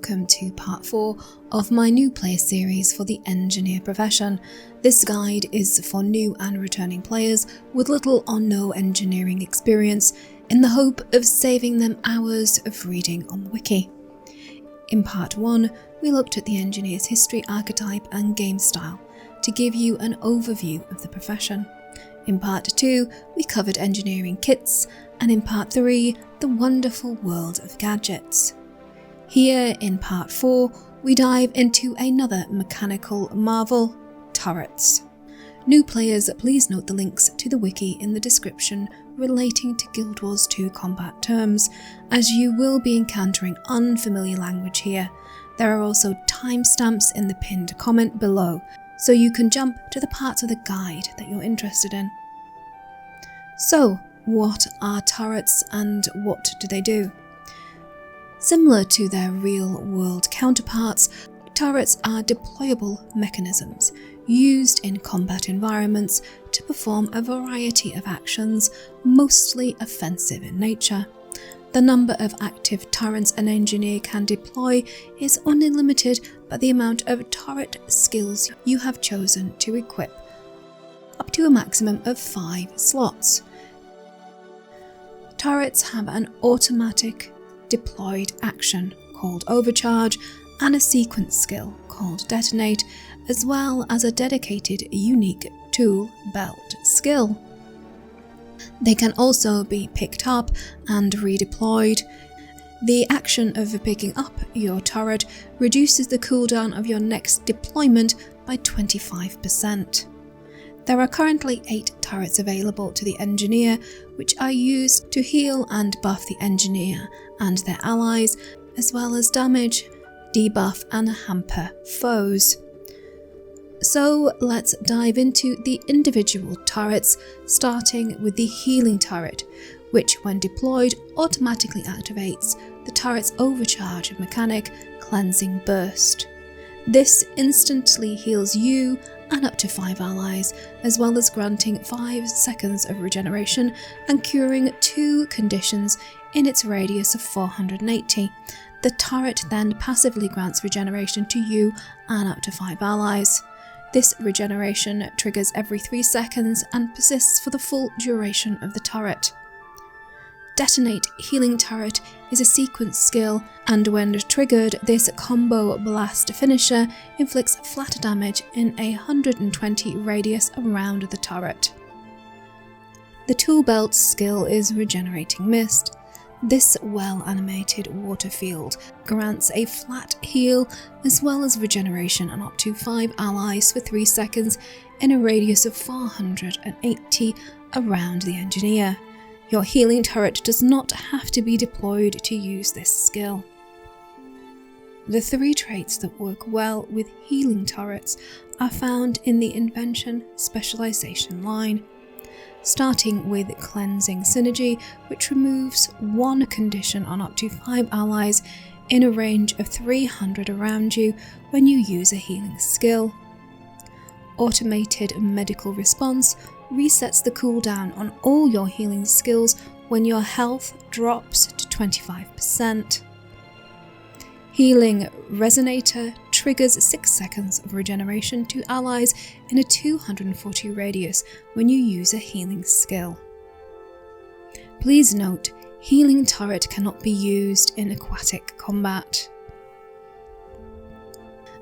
welcome to part 4 of my new player series for the engineer profession. This guide is for new and returning players with little or no engineering experience in the hope of saving them hours of reading on the wiki. In part 1, we looked at the engineer's history, archetype and game style to give you an overview of the profession. In part 2, we covered engineering kits, and in part 3, the wonderful world of gadgets. Here in part 4, we dive into another mechanical marvel, turrets. New players, please note the links to the wiki in the description relating to Guild Wars 2 combat terms, as you will be encountering unfamiliar language here. There are also timestamps in the pinned comment below, so you can jump to the parts of the guide that you're interested in. So, what are turrets and what do they do? Similar to their real-world counterparts, turrets are deployable mechanisms used in combat environments to perform a variety of actions, mostly offensive in nature. The number of active turrets an engineer can deploy is unlimited by the amount of turret skills you have chosen to equip, up to a maximum of 5 slots. Turrets have an automatic deployed action called overcharge and a sequence skill called detonate, as well as a dedicated unique tool belt skill. They can also be picked up and redeployed. The action of picking up your turret reduces the cooldown of your next deployment by 25%. There are currently 8 turrets available to the engineer, which are used to heal and buff the engineer and their allies, as well as damage, debuff and hamper foes. So let's dive into the individual turrets, starting with the healing turret, which when deployed automatically activates the turret's overcharge mechanic, Cleansing Burst. This instantly heals you and up to 5 allies, as well as granting 5 seconds of regeneration and curing 2 conditions in its radius of 480. The turret then passively grants regeneration to you and up to 5 allies. This regeneration triggers every 3 seconds and persists for the full duration of the turret. Detonate Healing Turret is a sequence skill, and when triggered, this combo blast finisher inflicts flat damage in a 120 radius around the turret. The Tool Belt skill is Regenerating Mist. This well-animated water field grants a flat heal as well as regeneration on up to 5 allies for 3 seconds in a radius of 480 around the engineer. Your healing turret does not have to be deployed to use this skill. The 3 traits that work well with healing turrets are found in the Invention Specialization line, starting with Cleansing Synergy, which removes 1 condition on up to 5 allies in a range of 300 around you when you use a healing skill. Automated Medical Response resets the cooldown on all your healing skills when your health drops to 25%. Healing Resonator triggers 6 seconds of regeneration to allies in a 240 radius when you use a healing skill. Please note, healing turret cannot be used in aquatic combat.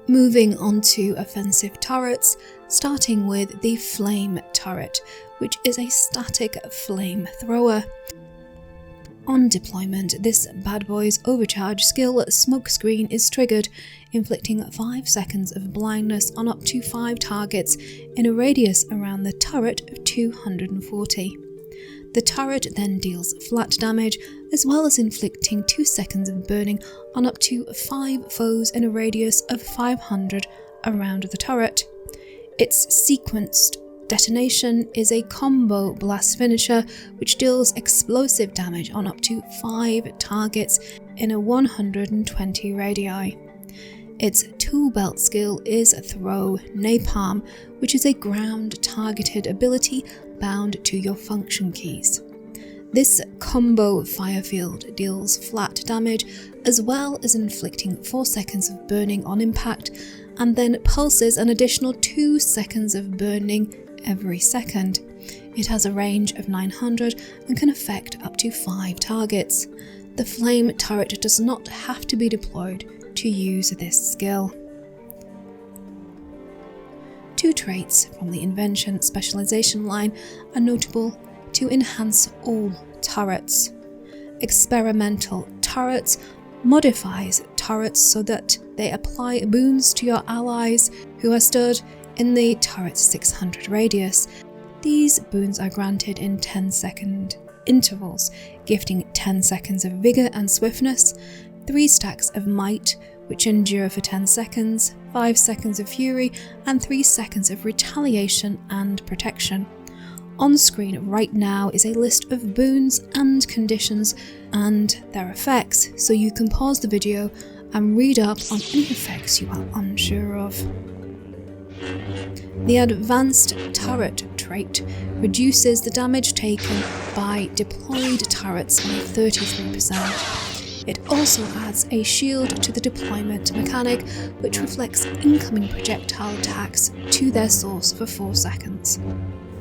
Moving on to offensive turrets, starting with the Flame Turret, which is a static flamethrower. On deployment, this bad boy's overcharge skill Smokescreen is triggered, inflicting 5 seconds of blindness on up to 5 targets in a radius around the turret of 240. The turret then deals flat damage, as well as inflicting 2 seconds of burning on up to 5 foes in a radius of 500 around the turret. Its sequenced detonation is a combo blast finisher, which deals explosive damage on up to 5 targets in a 120 radii. Its tool belt skill is Throw Napalm, which is a ground targeted ability bound to your function keys. This combo fire field deals flat damage as well as inflicting 4 seconds of burning on impact, and then pulses an additional 2 seconds of burning every second. It has a range of 900 and can affect up to 5 targets. The flame turret does not have to be deployed to use this skill. 2 traits from the Invention Specialization line are notable to enhance all turrets. Experimental Turrets modifies turrets so that they apply boons to your allies who are stood in the turret's 600 radius. These boons are granted in 10-second intervals, gifting 10 seconds of Vigor and Swiftness, 3 stacks of Might, which endure for 10 seconds, 5 seconds of Fury, and 3 seconds of Retaliation and Protection. On screen right now is a list of boons and conditions and their effects, so you can pause the video and read up on any effects you are unsure of. The Advanced Turret trait reduces the damage taken by deployed turrets by 33%. It also adds a shield to the deployment mechanic, which reflects incoming projectile attacks to their source for 4 seconds.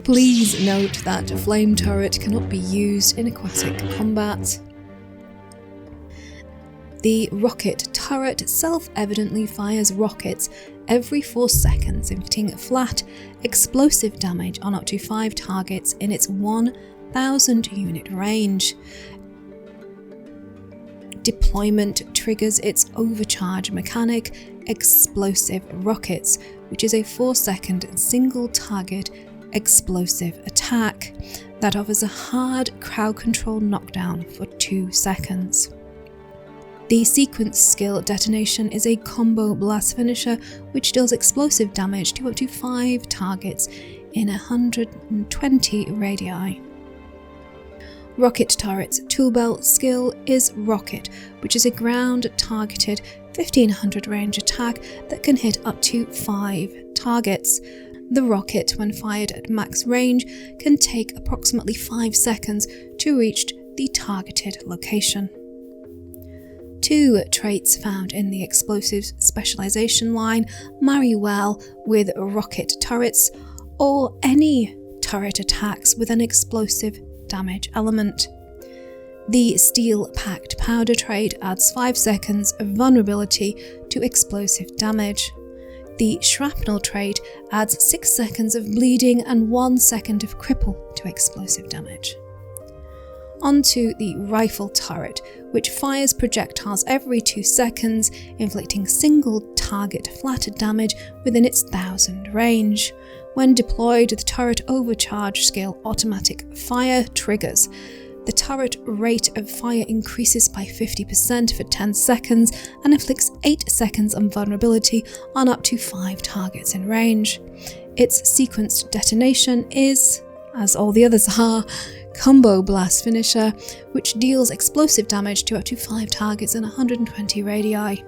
Please note that a flame turret cannot be used in aquatic combat. The rocket turret self-evidently fires rockets every 4 seconds, inflicting flat, explosive damage on up to 5 targets in its 1,000 unit range. Deployment triggers its overcharge mechanic, Explosive Rockets, which is a 4-second single target explosive attack that offers a hard crowd control knockdown for 2 seconds. The sequence skill Detonation is a combo blast finisher which deals explosive damage to up to 5 targets in 120 radii. Rocket Turret's tool belt skill is Rocket, which is a ground targeted 1500 range attack that can hit up to 5 targets. The rocket, when fired at max range, can take approximately 5 seconds to reach the targeted location. 2 traits found in the Explosives Specialization line marry well with rocket turrets or any turret attacks with an explosive damage element. The Steel-Packed Powder trait adds 5 seconds of vulnerability to explosive damage. The Shrapnel trait adds 6 seconds of bleeding and 1 second of cripple to explosive damage. Onto the Rifle turret, which fires projectiles every 2 seconds, inflicting single target flat damage within its 1000 range. When deployed, the turret overcharge skill Automatic Fire triggers. The turret rate of fire increases by 50% for 10 seconds and inflicts 8 seconds of vulnerability on up to 5 targets in range. Its sequenced detonation is, as all the others are, Combo Blast Finisher, which deals explosive damage to up to 5 targets in 120 radii.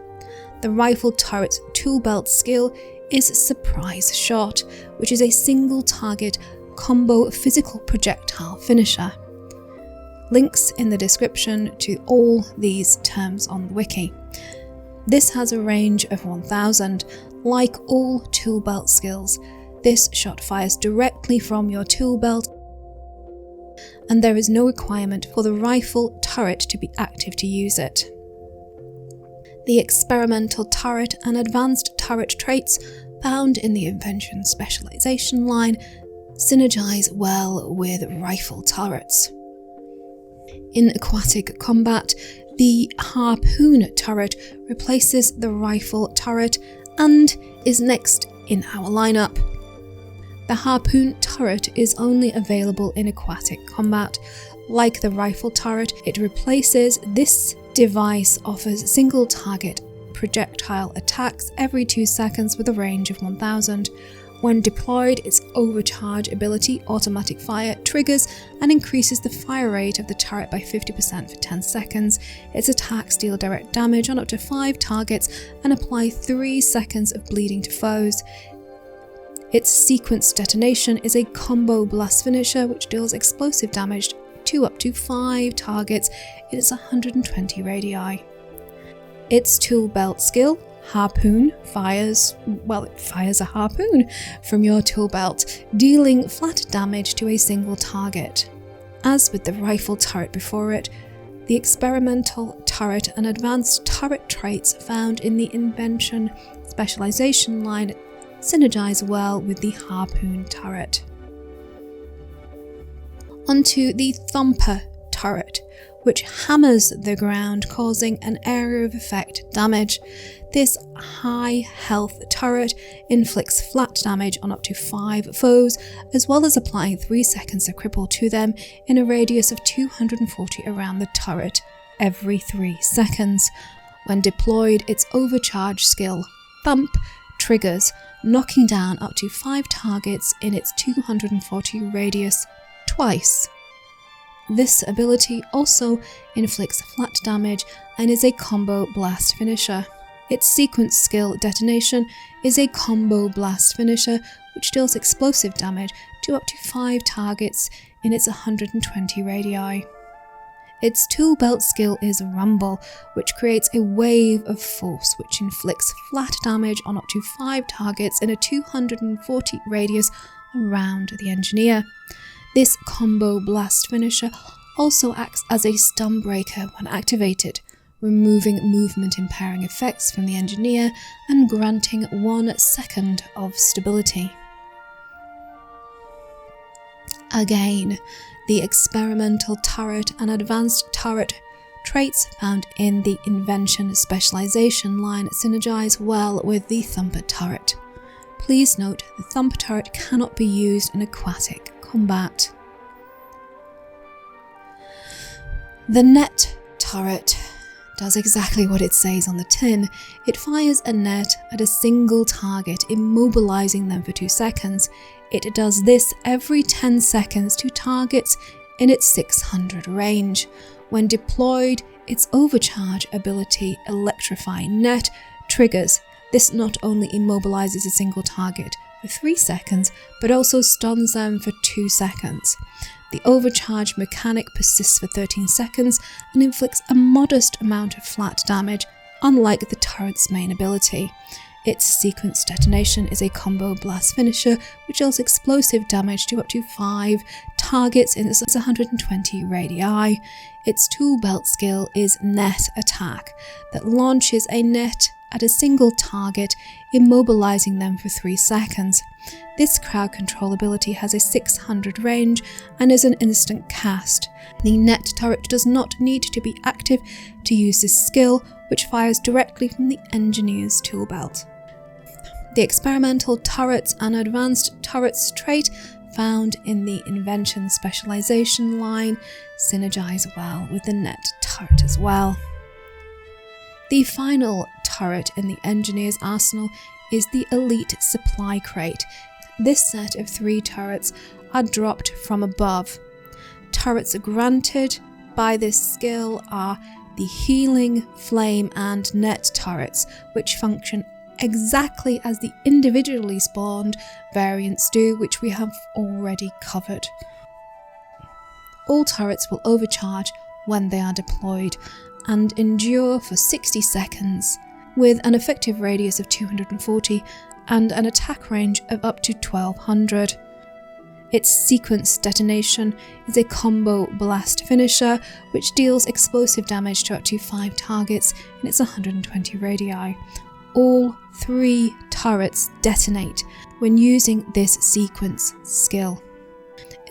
The Rifle turret's tool belt skill is Surprise Shot, which is a single target combo physical projectile finisher. Links in the description to all these terms on the wiki. This has a range of 1000. Like all tool belt skills, this shot fires directly from your tool belt, and there is no requirement for the Rifle turret to be active to use it. The Experimental Turret and Advanced Turret traits found in the Invention Specialization line synergize well with Rifle turrets. In aquatic combat, the Harpoon turret replaces the Rifle turret and is next in our lineup. The Harpoon turret is only available in aquatic combat. Like the Rifle turret, it replaces this device, offers single target projectile attacks every 2 seconds with a range of 1000. When deployed, its overcharge ability, Automatic Fire, triggers and increases the fire rate of the turret by 50% for 10 seconds. Its attacks deal direct damage on up to 5 targets and apply 3 seconds of bleeding to foes. Its sequenced detonation is a combo blast finisher which deals explosive damage to up to 5 targets in its 120 radii. Its tool belt skill, Harpoon, fires a harpoon from your tool belt, dealing flat damage to a single target. As with the rifle turret before it, the experimental turret and advanced turret traits found in the invention specialization line synergize well with the Harpoon turret. Onto the Thumper turret, which hammers the ground, causing an area of effect damage. This high health turret inflicts flat damage on up to 5 foes, as well as applying 3 seconds of cripple to them in a radius of 240 around the turret every 3 seconds. When deployed, its overcharge skill, Thump, triggers, knocking down up to 5 targets in its 240 radius twice. This ability also inflicts flat damage and is a combo blast finisher. Its sequence skill, Detonation, is a combo blast finisher which deals explosive damage to up to 5 targets in its 120 radii. Its tool belt skill is Rumble, which creates a wave of force which inflicts flat damage on up to 5 targets in a 240 radius around the engineer. This combo blast finisher also acts as a stun breaker when activated, removing movement impairing effects from the engineer and granting 1 second of stability. Again, the experimental turret and advanced turret traits found in the invention specialization line synergize well with the Thumper turret. Please note the Thumper turret cannot be used in aquatic combat. The Net turret does exactly what it says on the tin. It fires a net at a single target, immobilizing them for 2 seconds. It does this every 10 seconds to targets in its 600 range. When deployed, its overcharge ability, Electrify Net, triggers. This not only immobilizes a single target for 3 seconds, but also stuns them for 2 seconds. The overcharge mechanic persists for 13 seconds and inflicts a modest amount of flat damage, unlike the turret's main ability. Its sequence detonation is a combo blast finisher which deals explosive damage to up to 5 targets in its 120 radii. Its tool belt skill is Net Attack, that launches a net at a single target, immobilizing them for 3 seconds. This crowd control ability has a 600 range and is an instant cast. The Net turret does not need to be active to use this skill, which fires directly from the engineer's tool belt. The experimental turrets and advanced turrets trait found in the invention specialization line synergize well with the Net turret as well. The final turret in the engineer's arsenal is the Elite Supply Crate. This set of 3 turrets are dropped from above. Turrets granted by this skill are the Healing, Flame and Net turrets, which function exactly as the individually spawned variants do, which we have already covered. All turrets will overcharge when they are deployed and endure for 60 seconds, with an effective radius of 240 and an attack range of up to 1200. Its sequence detonation is a combo blast finisher, which deals explosive damage to up to 5 targets in its 120 radii. All 3 turrets detonate when using this sequence skill.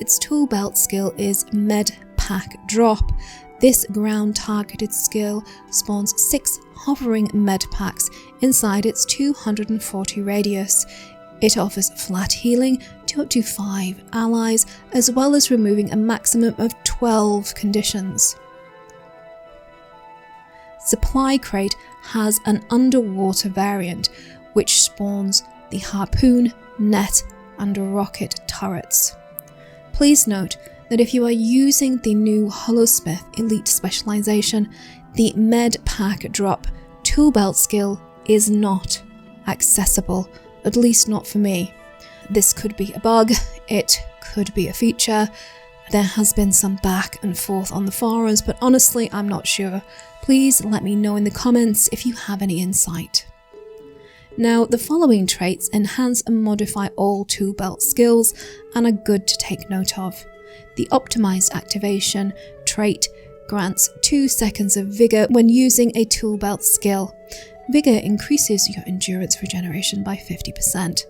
Its tool belt skill is Med Pack Drop. This ground targeted skill spawns 6 hovering med packs inside its 240 radius. It offers flat healing to up to 5 allies, as well as removing a maximum of 12 conditions. Supply Crate has an underwater variant, which spawns the Harpoon, Net and Rocket turrets. Please note that if you are using the new Holosmith Elite specialization, the Med Pack Drop tool belt skill is not accessible, at least not for me. This could be a bug, it could be a feature, There has been some back and forth on the forums, but honestly, I'm not sure. Please let me know in the comments if you have any insight. Now, the following traits enhance and modify all tool belt skills and are good to take note of. The optimized activation trait grants 2 seconds of vigor when using a tool belt skill. Vigor increases your endurance regeneration by 50%.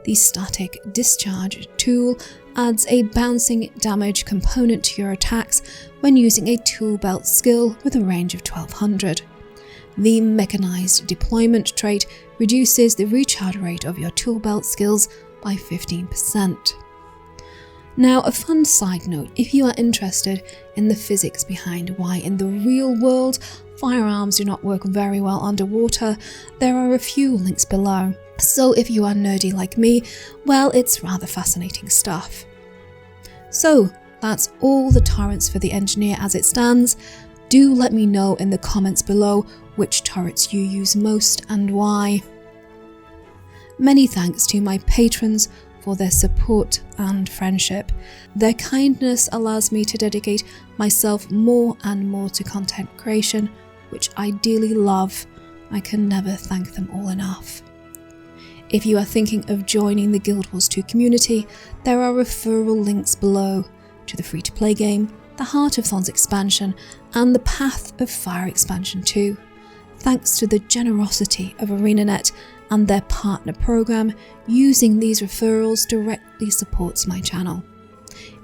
The static discharge tool adds a bouncing damage component to your attacks when using a tool belt skill with a range of 1200. The mechanized deployment trait reduces the recharge rate of your tool belt skills by 15%. Now, a fun side note, if you are interested in the physics behind why in the real world firearms do not work very well underwater, there are a few links below. So if you are nerdy like me, well, it's rather fascinating stuff. So that's all the turrets for the Engineer as it stands. Do let me know in the comments below which turrets you use most and why. Many thanks to my patrons for their support and friendship. Their kindness allows me to dedicate myself more and more to content creation, which I dearly love. I can never thank them all enough. If you are thinking of joining the Guild Wars 2 community, there are referral links below to the free-to-play game, the Heart of Thorns expansion, and the Path of Fire expansion 2. Thanks to the generosity of ArenaNet and their partner program, using these referrals directly supports my channel.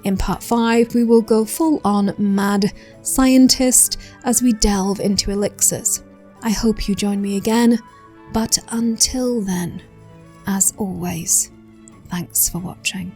In part 5, we will go full-on mad scientist as we delve into elixirs. I hope you join me again, but until then, as always, thanks for watching.